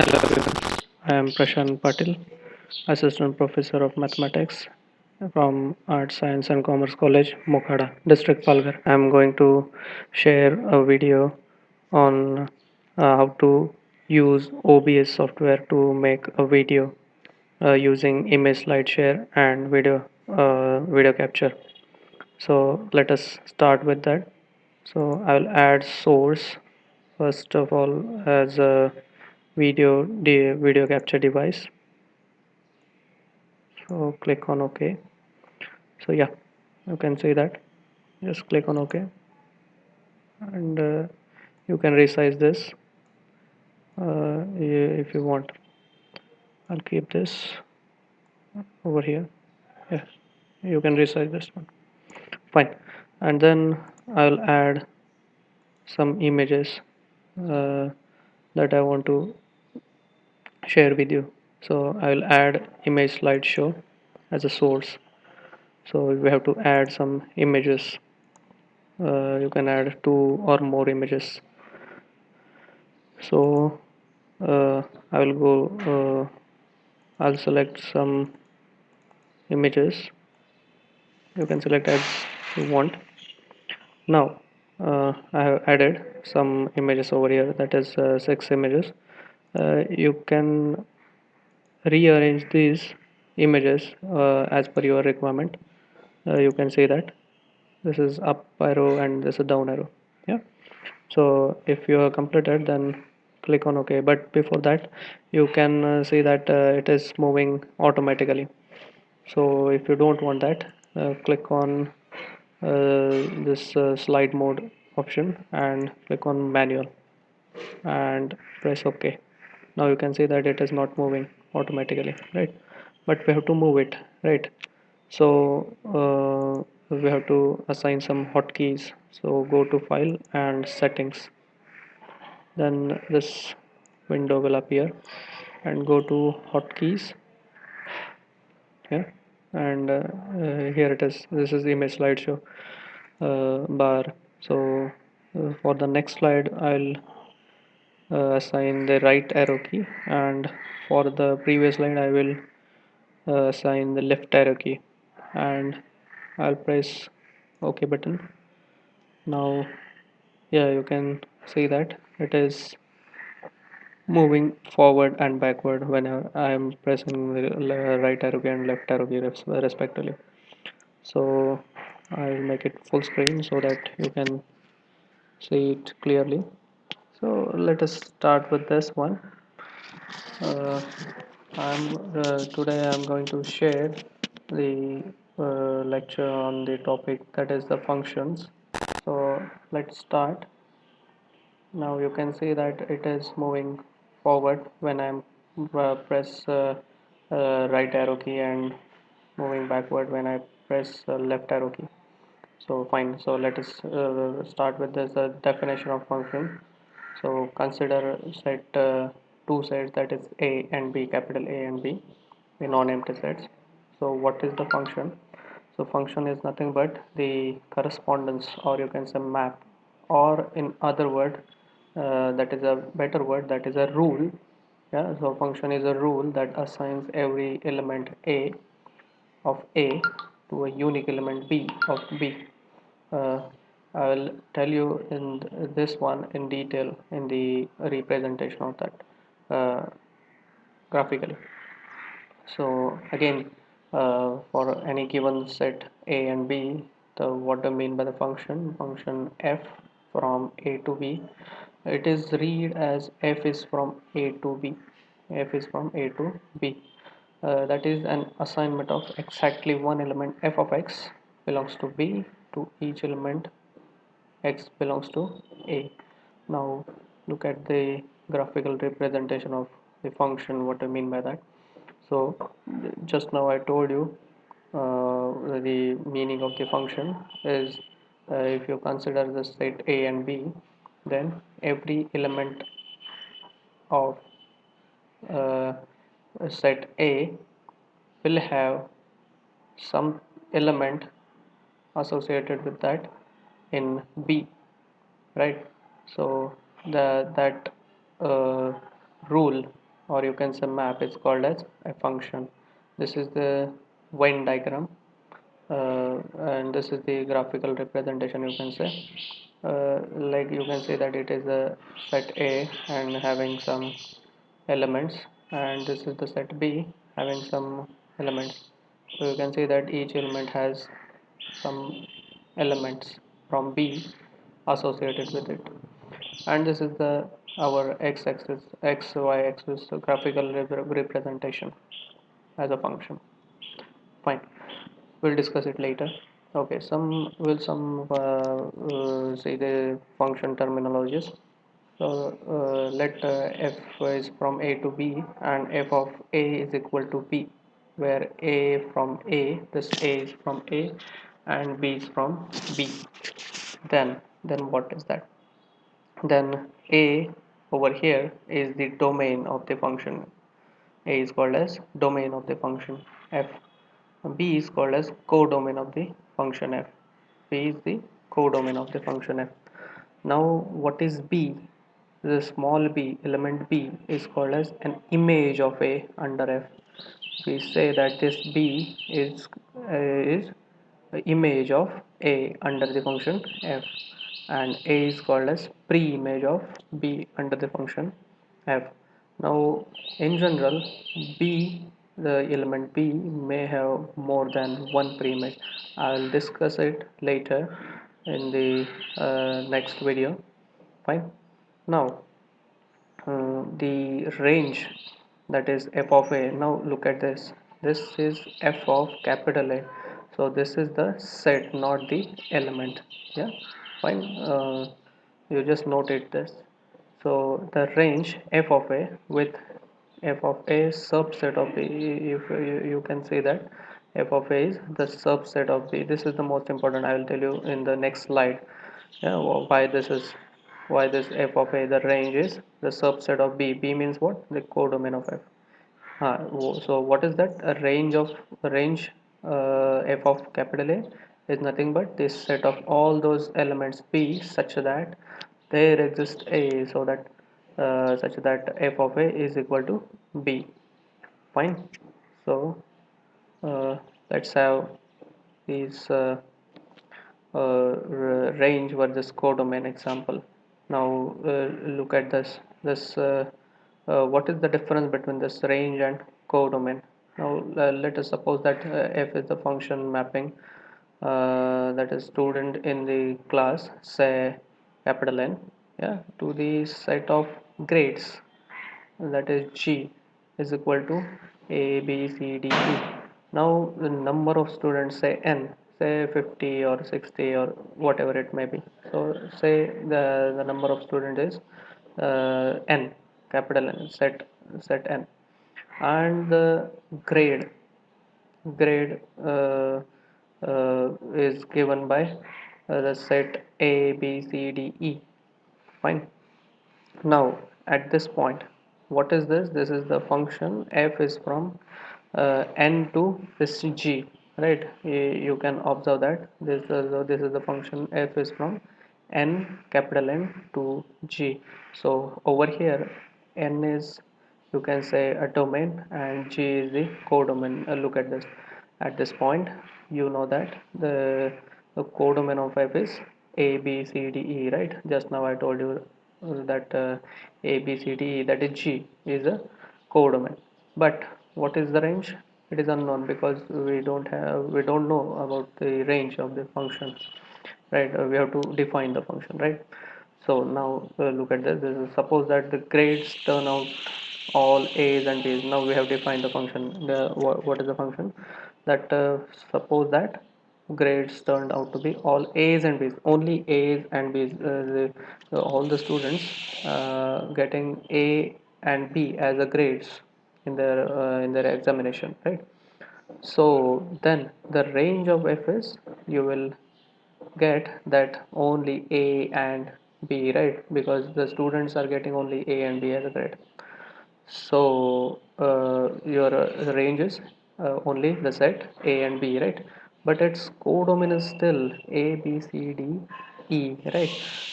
Hello everyone, I am Prashant Patil, Assistant Professor of Mathematics from Arts, Science and Commerce College, Mokhada, District Palghar. I am going to share a video on how to use OBS software to make a video using image slide share and video capture. So let us start with that. So I will add source first of all as a video capture device. So click on OK. So yeah, you can see that. Just click on OK, and you can resize this if you want. I'll keep this over here. Yes, you can resize this one. Fine. And then I'll add some images uh, that I want to share with you. So I'll add image slideshow as a source. So we have to add some images. You can add two or more images. So I will go. I'll select some images. You can select as you want. Now I have added some images over here. That is 6 images. You can rearrange these images as per your requirement. You can see that this is up arrow and this is down arrow. Yeah. So if you are completed, then click on OK. But before that, you can see that it is moving automatically. So if you don't want that, click on this slide mode option and click on manual and press OK. Now you can see that it is not moving automatically, right? But we have to move it, right? So we have to assign some hotkeys. So go to file and settings, then this window will appear, and go to hotkeys. Yeah, and here it is. This is the image slideshow bar. So for the next slide I'll assign the right arrow key, and for the previous line I will assign the left arrow key, and I'll press OK button. Now yeah, you can see that it is moving forward and backward whenever I am pressing the right arrow key and left arrow key respectively. So I'll make it full screen so that you can see it clearly. So let us start with this one. uh, Today I'm going to share the lecture on the topic that is the functions. So let's start. Now you can see that it is moving forward when I'm press right arrow key, and moving backward when I press left arrow key. So fine. So let us start with this definition of function. So consider set two sets, that is a and b, capital A and B, the non-empty sets. So what is the function? So function is nothing but the correspondence, or you can say map, or in other word, that is a better word, that is a rule. Yeah. So function is a rule that assigns every element a of A to a unique element B of B. Uh, I will tell you in this one in detail in the representation of that graphically. So again, for any given set A and B, what I mean by the function f from A to B, it is read as f is from A to B. F is from A to B. That is an assignment of exactly one element f of x belongs to B to each element x belongs to A. Now look at the graphical representation of the function, what I mean by that. So just now I told you the meaning of the function is if you consider the set A and B, then every element of uh, set A will have some element associated with that in B, right? So that rule or you can say map is called as a function. This is the Venn diagram, and this is the graphical representation, you can say. Like you can say that it is a set A and having some elements, and this is the set B having some elements. So you can see that each element has some elements from B associated with it, and this is the our x-axis, x-y-axis graphical representation as a function. Fine, we'll discuss it later. Okay, some say the function terminologies. So let f is from a to b, and f of a is equal to b, where a from a, this a is from a and b is from b. Then what is that? Then a over here is the domain of the function. A is called as domain of the function f. B is called as codomain of the function f. B is the codomain of the function f. Now what is b? The small b, element b, is called as an image of a under f. We say that this b is the image of a under the function f, and a is called as pre-image of b under the function f. Now in general, b, the element b may have more than one pre-image. I will discuss it later in the next video. Fine. Now the range, that is f of a. Now look at this. This is f of capital A. So this is the set, not the element. Yeah, fine. You just noted this. So the range f of a with f of a subset of b. If you can say that f of a is the subset of b. This is the most important. I will tell you in the next slide. Yeah, why this is, why this f of a, the range is the subset of b. B means what? The codomain of f. So what is that? A range of f of capital A is nothing but this set of all those elements b such that there exists a, so that such that f of a is equal to b. Fine. So let's have these range versus codomain example. Now look at this. What is the difference between this range and codomain? Now let us suppose that f is the function mapping that is student in the class, say capital N, yeah, to the set of grades, that is G, is equal to A, B, C, D, E. Now the number of students, say N, say 50 or 60 or whatever it may be. So say the number of students is N, capital N, set N, and the grade is given by the set A, B, C, D, E. Fine. Now at this point, what is this? This is the function f is from n to this g, right? You can observe that this is the function f is from n, capital N, to g. So over here n is, you can say, a domain, and g is the codomain. Look at this. At this point, you know that the codomain of f is a, b, c, d, e, right? Just now I told you that a, b, c, d, e, that is g, is a codomain. But what is the range? It is unknown, because we don't know about the range of the function, right? We have to define the function, right? So now look at this. This is, suppose that the grades turn out all a's and b's. Now we have defined the function. What is the function? That suppose that grades turned out to be all a's and b's, only a's and b's. All the students getting a and b as a grades in their examination, right? So then the range of f is, you will get that only A and B, right? Because the students are getting only A and B as a grade. So your range is only the set A and B, right? But its codomain is still A, B, C, D, E, right?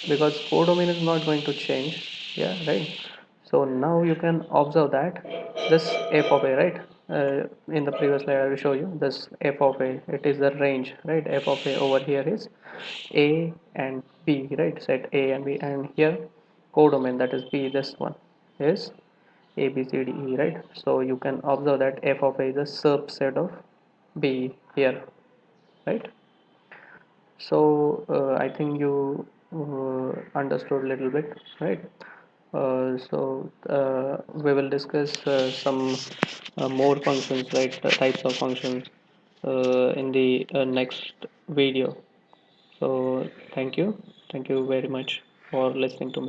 Because codomain is not going to change, yeah, right? So now you can observe that this f of a, right, in the previous slide I will show you this f of a, it is the range, right? F of a over here is a and b, right? Set a and b, and here codomain, that is b, this one is a b c d e, right? So you can observe that f of a is a subset of b here, right? So I think you understood a little bit, right? We will discuss some more functions, right? The types of functions in the next video. So thank you very much for listening to me.